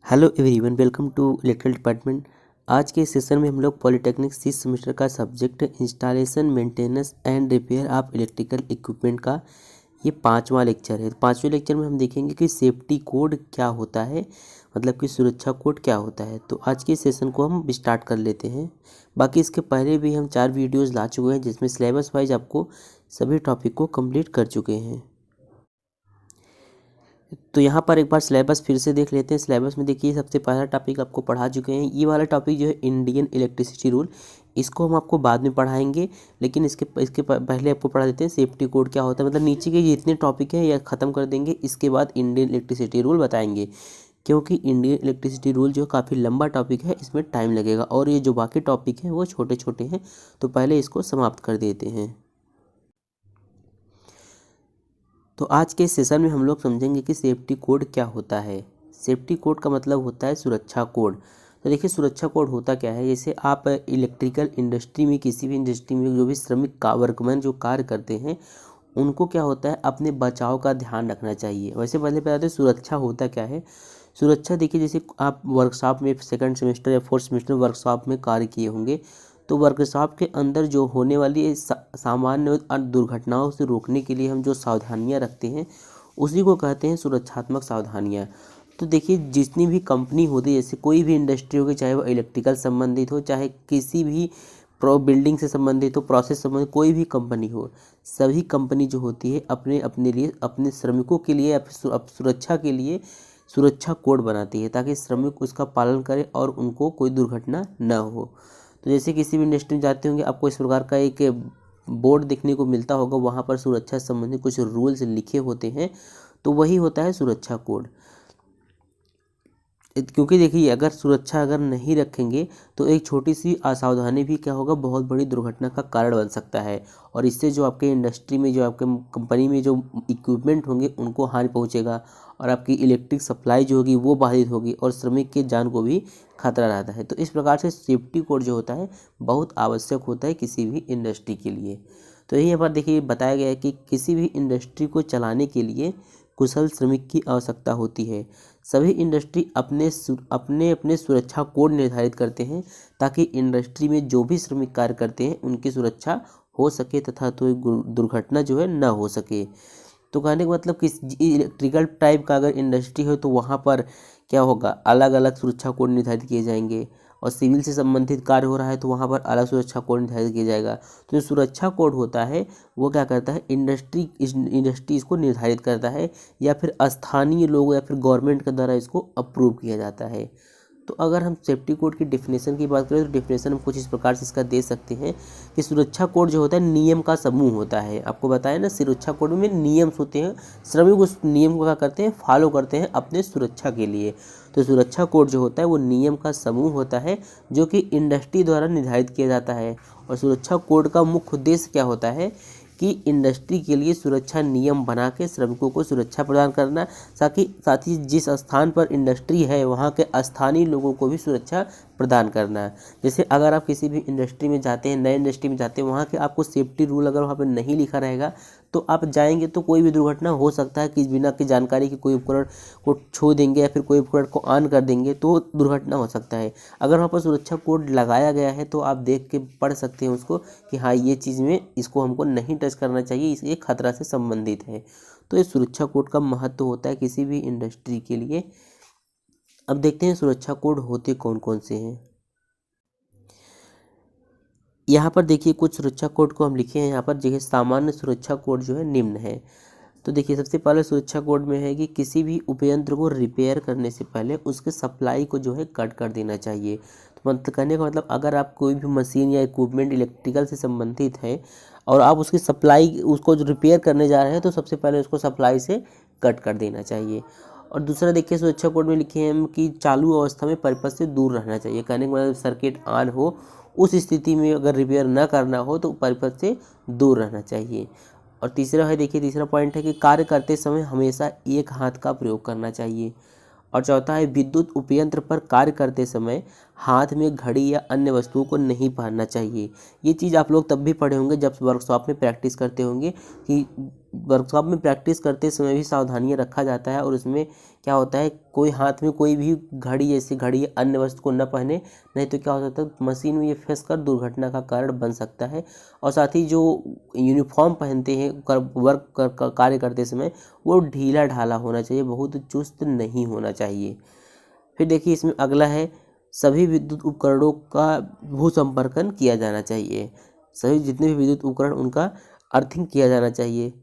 Hello everyone, welcome to electrical department. आज के session में हम लोग पॉलिटेक्निक 6 सेमेस्टर का subject installation maintenance and repair of electrical equipment का ये 5वां लेक्चर है। 5वें लेक्चर में हम देखेंगे कि सेफ्टी कोड क्या होता है, मतलब कि सुरक्षा कोड क्या होता है। तो आज के सेशन को हम स्टार्ट कर लेते हैं। बाकी इसके पहले भी हम 4 वीडियोज़ ला चुके हैं जिसमें सिलेबस वाइज आपको सभी टॉपिक को कंप्लीट कर चुके हैं। तो यहाँ पर एक बार सिलेबस फिर से देख लेते हैं। सिलेबस में देखिए सबसे पहला टॉपिक आपको पढ़ा चुके हैं। ये वाला टॉपिक जो है इंडियन इलेक्ट्रिसिटी रूल, इसको हम आपको बाद में पढ़ाएंगे, लेकिन इसके पहले आपको पढ़ा देते हैं सेफ्टी कोड क्या होता है। मतलब नीचे के जितने टॉपिक हैं यह ख़त्म कर देंगे, इसके बाद इंडियन इलेक्ट्रिसिटी रूल बताएंगे, क्योंकि इंडियन इलेक्ट्रिसिटी रूल जो काफ़ी लंबा टॉपिक है, इसमें टाइम लगेगा और ये जो बाकी टॉपिक हैं वो छोटे छोटे हैं। तो पहले इसको समाप्त कर देते हैं। तो आज के सेशन में हम लोग समझेंगे कि सेफ्टी कोड क्या होता है। सेफ्टी कोड का मतलब होता है सुरक्षा कोड। तो देखिए सुरक्षा कोड होता क्या है, जैसे आप इलेक्ट्रिकल इंडस्ट्री में, किसी भी इंडस्ट्री में जो भी श्रमिक का वर्कमैन जो कार्य करते हैं, उनको क्या होता है अपने बचाव का ध्यान रखना चाहिए। वैसे पहले बताते हैं सुरक्षा होता क्या है। सुरक्षा देखिए, जैसे आप वर्कशॉप में सेकंड सेमेस्टर या फोर्थ सेमेस्टर वर्कशॉप में कार्य किए होंगे, तो वर्कशॉप के अंदर जो होने वाली सामान्य दुर्घटनाओं से रोकने के लिए हम जो सावधानियां रखते हैं उसी को कहते हैं सुरक्षात्मक सावधानियां। तो देखिए जितनी भी कंपनी होती है, जैसे कोई भी इंडस्ट्री होगी, चाहे वो इलेक्ट्रिकल संबंधित हो, चाहे किसी भी बिल्डिंग से संबंधित हो, प्रोसेस संबंधित कोई भी कंपनी हो, सभी कंपनी जो होती है अपने अपने लिए, अपने श्रमिकों के लिए, सुरक्षा के लिए सुरक्षा कोड बनाती है ताकि श्रमिक उसका पालन करें और उनको कोई दुर्घटना न हो। तो जैसे किसी भी इंडस्ट्री में जाते होंगे, आपको इस प्रकार का एक बोर्ड देखने को मिलता होगा, वहाँ पर सुरक्षा संबंधी कुछ रूल्स लिखे होते हैं, तो वही होता है सुरक्षा कोड। क्योंकि देखिए अगर सुरक्षा अगर नहीं रखेंगे तो एक छोटी सी असावधानी भी क्या होगा, बहुत बड़ी दुर्घटना का कारण बन सकता है, और इससे जो आपके इंडस्ट्री में, जो आपके कंपनी में जो इक्विपमेंट होंगे उनको हानि पहुंचेगा, और आपकी इलेक्ट्रिक सप्लाई जो होगी वो बाधित होगी, और श्रमिक के जान को भी खतरा रहता है। तो इस प्रकार से सेफ्टी कोड जो होता है बहुत आवश्यक होता है किसी भी इंडस्ट्री के लिए। तो यही यहाँ पर देखिए बताया गया है कि किसी भी इंडस्ट्री को चलाने के लिए कुशल श्रमिक की आवश्यकता होती है। सभी इंडस्ट्री अपने अपने सुरक्षा कोड निर्धारित करते हैं ताकि इंडस्ट्री में जो भी श्रमिक कार्य करते हैं उनकी सुरक्षा हो सके तथा तो दुर्घटना जो है न हो सके। तो कहने का मतलब किस इलेक्ट्रिकल टाइप का अगर इंडस्ट्री हो तो वहाँ पर क्या होगा, अलग अलग सुरक्षा कोड निर्धारित किए जाएंगे, और सिविल से संबंधित कार्य हो रहा है तो वहाँ पर अलग सुरक्षा कोड निर्धारित किया जाएगा। तो जो सुरक्षा कोड होता है वो क्या करता है, इंडस्ट्री इसको निर्धारित करता है, या फिर स्थानीय लोग या फिर गवर्नमेंट के द्वारा इसको अप्रूव किया जाता है। तो अगर हम सेफ्टी कोड की डेफिनेशन की बात करें तो डेफिनेशन हम कुछ इस प्रकार से इसका दे सकते हैं कि सुरक्षा कोड जो होता है नियम का समूह होता है। आपको बताया ना, सुरक्षा कोड में नियम होते हैं, श्रमिक उस नियम को क्या करते हैं, फॉलो करते हैं अपने सुरक्षा के लिए। तो सुरक्षा कोड जो होता है वो नियम का समूह होता है जो कि इंडस्ट्री द्वारा निर्धारित किया जाता है। और सुरक्षा कोड का मुख्य उद्देश्य क्या होता है कि इंडस्ट्री के लिए सुरक्षा नियम बना के श्रमिकों को सुरक्षा प्रदान करना, साथ ही जिस स्थान पर इंडस्ट्री है वहाँ के स्थानीय लोगों को भी सुरक्षा प्रदान करना। जैसे अगर आप किसी भी इंडस्ट्री में जाते हैं, नए इंडस्ट्री में जाते हैं, वहाँ के आपको सेफ्टी रूल अगर वहाँ पर नहीं लिखा रहेगा तो आप जाएंगे तो कोई भी दुर्घटना हो सकता है कि बिना की जानकारी के कोई उपकरण को छू देंगे या फिर कोई उपकरण को ऑन कर देंगे तो दुर्घटना हो सकता है। अगर वहाँ पर सुरक्षा कोड लगाया गया है तो आप देख के पढ़ सकते हैं उसको कि हाँ ये चीज़ में इसको हमको नहीं टच करना चाहिए, ये खतरा से संबंधित है। तो ये सुरक्षा कोड का महत्व होता है किसी भी इंडस्ट्री के लिए। अब देखते हैं सुरक्षा कोड होते कौन कौन से हैं। यहाँ पर देखिए कुछ सुरक्षा कोड को हम लिखे हैं। यहाँ पर देखिए सामान्य सुरक्षा कोड जो है निम्न है। तो देखिए सबसे पहले सुरक्षा कोड में है कि किसी भी उपयंत्र को रिपेयर करने से पहले उसके सप्लाई को जो है कट कर देना चाहिए। तो मतलब कहने का मतलब अगर आप कोई भी मशीन या इक्विपमेंट इलेक्ट्रिकल से संबंधित है और आप उसकी सप्लाई, उसको जो रिपेयर करने जा रहे हैं, तो सबसे पहले उसको सप्लाई से कट कर देना चाहिए। और दूसरा देखिए सुरक्षा कोड में लिखे हैं कि चालू अवस्था में परिपथ से दूर रहना चाहिए। कहने का मतलब सर्किट ऑन हो उस स्थिति में अगर रिपेयर न करना हो तो परिपथ से दूर रहना चाहिए। और तीसरा है, देखिए तीसरा पॉइंट है कि कार्य करते समय हमेशा एक हाथ का प्रयोग करना चाहिए। और चौथा है विद्युत उपयंत्र पर कार्य करते समय हाथ में घड़ी या अन्य वस्तुओं को नहीं पहनना चाहिए। ये चीज़ आप लोग तब भी पढ़े होंगे जब वर्कशॉप में प्रैक्टिस करते होंगे कि वर्कशॉप में प्रैक्टिस करते समय भी सावधानियां रखा जाता है, और उसमें क्या होता है, कोई हाथ में कोई भी घड़ी, जैसे घड़ी अन्य वस्तु को न पहने, नहीं तो क्या हो सकता है मशीन में ये फंस कर दुर्घटना का कारण बन सकता है। और साथ ही जो यूनिफॉर्म पहनते हैं कार्य करते समय, वो ढीला ढाला होना चाहिए, बहुत चुस्त नहीं होना चाहिए। फिर देखिए इसमें अगला है, सभी विद्युत उपकरणों का भू संपर्कन किया जाना चाहिए। सभी जितने भी विद्युत उपकरण उनका अर्थिंग किया जाना चाहिए।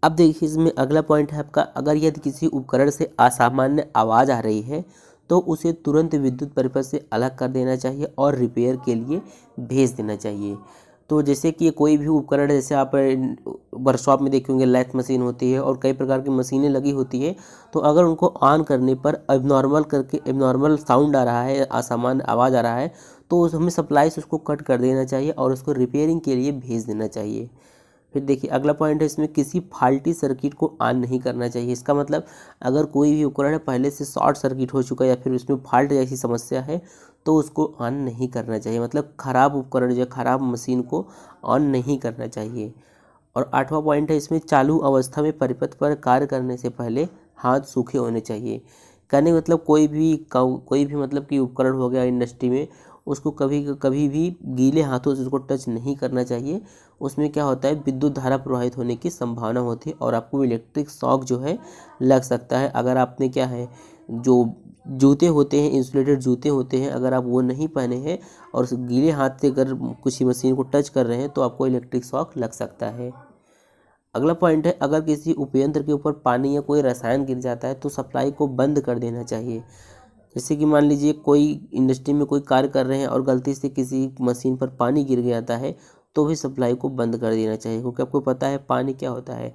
अब देखिए इसमें अगला पॉइंट है आपका, अगर यदि किसी उपकरण से असामान्य आवाज़ आ रही है तो उसे तुरंत विद्युत परिपथ से अलग कर देना चाहिए और रिपेयर के लिए भेज देना चाहिए। तो जैसे कि कोई भी उपकरण, जैसे आप वर्कशॉप में देखे होंगे लैथ मशीन होती है और कई प्रकार की मशीनें लगी होती है, तो अगर उनको ऑन करने पर एबनॉर्मल साउंड आ रहा है, असामान्य आवाज़ आ रहा है, तो हमें सप्लाई से उसको कट कर देना चाहिए और उसको रिपेयरिंग के लिए भेज देना चाहिए। फिर देखिए अगला पॉइंट है, इसमें किसी फाल्टी सर्किट को ऑन नहीं करना चाहिए। इसका मतलब अगर कोई भी उपकरण है पहले से शॉर्ट सर्किट हो चुका है या फिर उसमें फॉल्ट जैसी समस्या है, तो उसको ऑन नहीं करना चाहिए। मतलब ख़राब उपकरण या ख़राब मशीन को ऑन नहीं करना चाहिए। और 8वां पॉइंट है, इसमें चालू अवस्था में परिपथ पर कार्य करने से पहले हाथ सूखे होने चाहिए। कहने का मतलब कोई भी मतलब कि उपकरण हो गया इंडस्ट्री में, उसको कभी कभी भी गीले हाथों से उसको टच नहीं करना चाहिए। उसमें क्या होता है, विद्युत धारा प्रवाहित होने की संभावना होती है और आपको इलेक्ट्रिक शॉक जो है लग सकता है। अगर आपने क्या है, जो जूते होते हैं, इंसुलेटेड जूते होते हैं, अगर आप वो नहीं पहने हैं और उस गीले हाथ से अगर किसी मशीन को टच कर रहे हैं तो आपको इलेक्ट्रिक शॉक लग सकता है। अगला पॉइंट है, अगर किसी उपयंत्र के ऊपर पानी या कोई रसायन गिर जाता है तो सप्लाई को बंद कर देना चाहिए। जैसे कि मान लीजिए कोई इंडस्ट्री में कोई कार्य कर रहे हैं और गलती से किसी मशीन पर पानी गिर जाता है, तो भी सप्लाई को बंद कर देना चाहिए, क्योंकि आपको पता है पानी क्या होता है,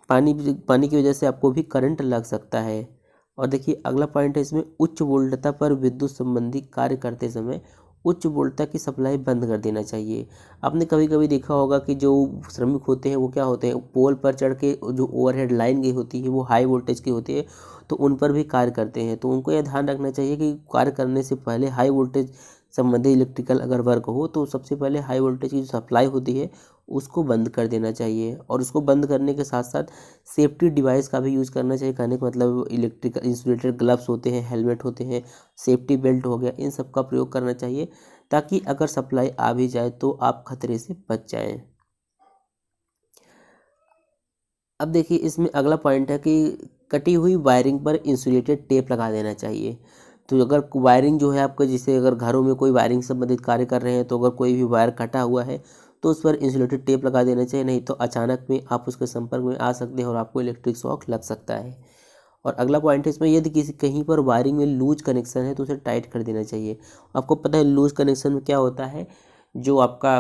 पानी की वजह से आपको भी करंट लग सकता है। और देखिए अगला पॉइंट है, इसमें उच्च वोल्टता पर विद्युत संबंधी कार्य करते समय उच्च वोल्टता की सप्लाई बंद कर देना चाहिए। आपने कभी कभी देखा होगा कि जो श्रमिक होते हैं वो क्या होते हैं, पोल पर चढ़ के जो ओवरहेड लाइन गई होती है वो हाई वोल्टेज की होती है, तो उन पर भी कार्य करते हैं। तो उनको यह ध्यान रखना चाहिए कि कार्य करने से पहले हाई वोल्टेज संबंधी इलेक्ट्रिकल अगर वर्क हो तो सबसे पहले हाई वोल्टेज की जो सप्लाई होती है उसको बंद कर देना चाहिए। और उसको बंद करने के साथ साथ सेफ्टी डिवाइस का भी यूज़ करना चाहिए। कहने का मतलब इलेक्ट्रिकल इंसुलेटेड ग्लव्स होते हैं, हेलमेट होते हैं, सेफ्टी बेल्ट हो गया, इन सब का प्रयोग करना चाहिए, ताकि अगर सप्लाई आ भी जाए तो आप खतरे से बच जाएं। अब देखिए इसमें अगला पॉइंट है कि कटी हुई वायरिंग पर इंसुलेटेड टेप लगा देना चाहिए। तो अगर वायरिंग जो है आपका, जैसे अगर घरों में कोई वायरिंग संबंधित कार्य कर रहे हैं, तो अगर कोई भी वायर कटा हुआ है तो उस पर इंसुलेटेड टेप लगा देना चाहिए, नहीं तो अचानक में आप उसके संपर्क में आ सकते हैं और आपको इलेक्ट्रिक शॉक लग सकता है। और अगला पॉइंट है इसमें, यदि किसी कहीं पर वायरिंग में लूज कनेक्शन है तो उसे टाइट कर देना चाहिए। आपको पता है लूज कनेक्शन में क्या होता है, जो आपका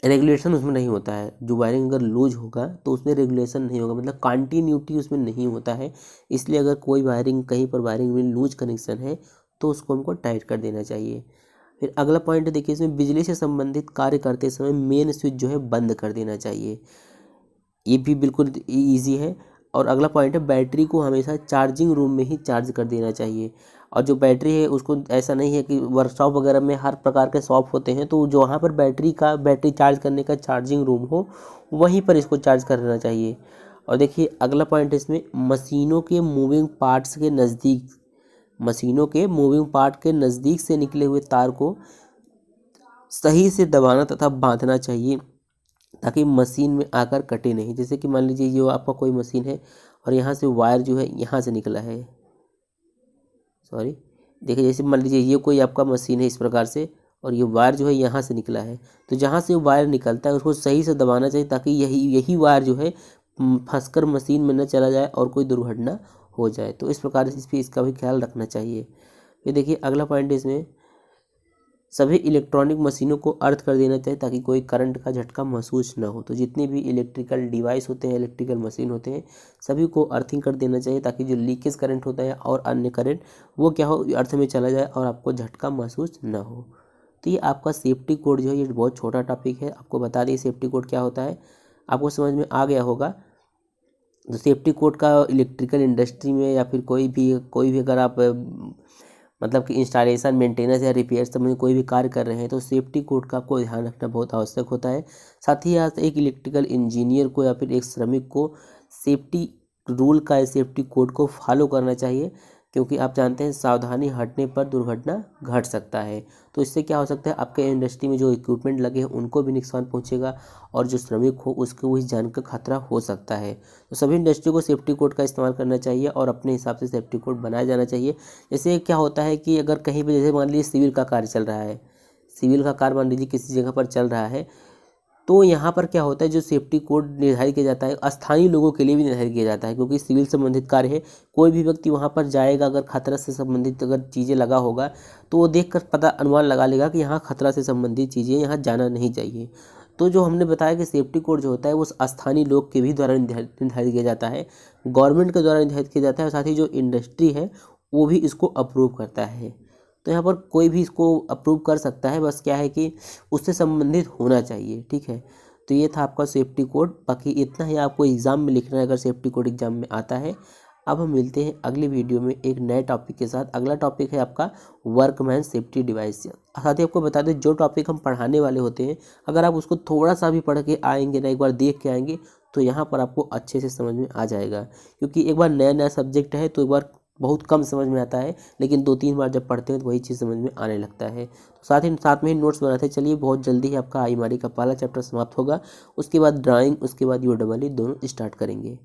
रेगुलेशन उसमें नहीं होता है। जो वायरिंग अगर लूज होगा तो उसमें रेगुलेशन नहीं होगा, मतलब कंटिन्यूटी उसमें नहीं होता है। इसलिए अगर कोई वायरिंग कहीं पर वायरिंग में लूज कनेक्शन है तो उसको हमको टाइट कर देना चाहिए। फिर अगला पॉइंट देखिए, इसमें बिजली से संबंधित कार्य करते समय मेन स्विच जो है बंद कर देना चाहिए। ये भी बिल्कुल ईजी है। और अगला पॉइंट है, बैटरी को हमेशा चार्जिंग रूम में ही चार्ज कर देना चाहिए। और जो बैटरी है उसको ऐसा नहीं है कि वर्कशॉप वगैरह में हर प्रकार के शॉप होते हैं, तो जहाँ पर बैटरी चार्ज करने का चार्जिंग रूम हो वहीं पर इसको चार्ज कर देना चाहिए। और देखिए अगला पॉइंट है इसमें, मशीनों के मूविंग पार्ट के नज़दीक से निकले हुए तार को सही से दबाना तथा बांधना चाहिए, ताकि मशीन में आकर कटे नहीं। जैसे कि मान लीजिए ये आपका कोई मशीन है और यहाँ से वायर जो है यहाँ से निकला है, सॉरी देखिए, जैसे मान लीजिए ये कोई आपका मशीन है इस प्रकार से, और ये वायर जो है यहाँ से निकला है, तो जहाँ से वायर निकलता है उसको सही से दबाना चाहिए, ताकि यही वायर जो है फंसकर मशीन में न चला जाए और कोई दुर्घटना हो जाए। तो इस प्रकार से इसका भी ख्याल रखना चाहिए। फिर देखिए अगला पॉइंट इसमें, सभी इलेक्ट्रॉनिक मशीनों को अर्थ कर देना चाहिए ताकि कोई करंट का झटका महसूस न हो। तो जितने भी इलेक्ट्रिकल डिवाइस होते हैं, इलेक्ट्रिकल मशीन होते हैं, सभी को अर्थिंग कर देना चाहिए, ताकि जो लीकेज करंट होता है और अन्य करंट वो क्या हो, अर्थ में चला जाए और आपको झटका महसूस न हो। तो ये आपका सेफ्टी कोड जो है, ये बहुत छोटा टॉपिक है, आपको बता दिए सेफ्टी कोड क्या होता है, आपको समझ में आ गया होगा। तो सेफ्टी कोड का इलेक्ट्रिकल इंडस्ट्री में या फिर कोई भी अगर आप मतलब कि इंस्टॉलेशन मेंटेनेंस या रिपेयर संबंधी कोई भी कार्य कर रहे हैं तो सेफ्टी कोड का आपको ध्यान रखना बहुत आवश्यक होता है। साथ ही साथ एक इलेक्ट्रिकल इंजीनियर को या फिर एक श्रमिक को सेफ्टी रूल का या सेफ्टी कोड को फॉलो करना चाहिए, क्योंकि आप जानते हैं सावधानी हटने पर दुर्घटना घट सकता है। तो इससे क्या हो सकता है, आपके इंडस्ट्री में जो इक्विपमेंट लगे हैं उनको भी नुकसान पहुंचेगा और जो श्रमिक हो उसको इस जान का खतरा हो सकता है। तो सभी इंडस्ट्री को सेफ्टी कोड का इस्तेमाल करना चाहिए और अपने हिसाब से सेफ्टी कोड बनाया जाना चाहिए। जैसे क्या होता है कि अगर कहीं पर जैसे मान लीजिए सिविल का कार्य चल रहा है, सिविल का कार्य मान लीजिए किसी जगह पर चल रहा है, तो यहाँ पर क्या होता है, जो सेफ्टी कोड निर्धारित किया जाता है स्थानीय लोगों के लिए भी निर्धारित किया जाता है, क्योंकि सिविल संबंधित कार्य है। कोई भी व्यक्ति वहाँ पर जाएगा, अगर खतरा से संबंधित अगर चीज़ें लगा होगा तो वो देखकर पता अनुमान लगा लेगा कि यहाँ खतरा से संबंधित चीज़ें यहाँ जाना नहीं चाहिए। तो जो हमने बताया कि सेफ्टी कोड जो होता है वो स्थानीय लोग के भी द्वारा निर्धारित किया जाता है, गवर्नमेंट के द्वारा निर्धारित किया जाता है, और साथ ही जो इंडस्ट्री है वो भी इसको अप्रूव करता है। तो यहाँ पर कोई भी इसको अप्रूव कर सकता है, बस क्या है कि उससे संबंधित होना चाहिए। ठीक है, तो ये था आपका सेफ्टी कोड। बाकी इतना ही आपको एग्ज़ाम में लिखना है अगर सेफ्टी कोड एग्ज़ाम में आता है। अब हम मिलते हैं अगले वीडियो में एक नए टॉपिक के साथ। अगला टॉपिक है आपका वर्कमैन सेफ्टी डिवाइस। साथ ही आपको बता दें जो टॉपिक हम पढ़ाने वाले होते हैं, अगर आप उसको थोड़ा सा भी पढ़ के आएंगे ना, एक बार देख के आएंगे, तो यहाँ पर आपको अच्छे से समझ में आ जाएगा। क्योंकि एक बार नया नया सब्जेक्ट है तो एक बार बहुत कम समझ में आता है, लेकिन 2-3 बार जब पढ़ते हैं तो वही चीज़ समझ में आने लगता है। तो साथ में ही नोट्स बनाते हैं। चलिए, बहुत जल्दी ही आपका आईमारी का पहला चैप्टर समाप्त होगा, उसके बाद ड्राइंग, उसके बाद UEE दोनों स्टार्ट करेंगे।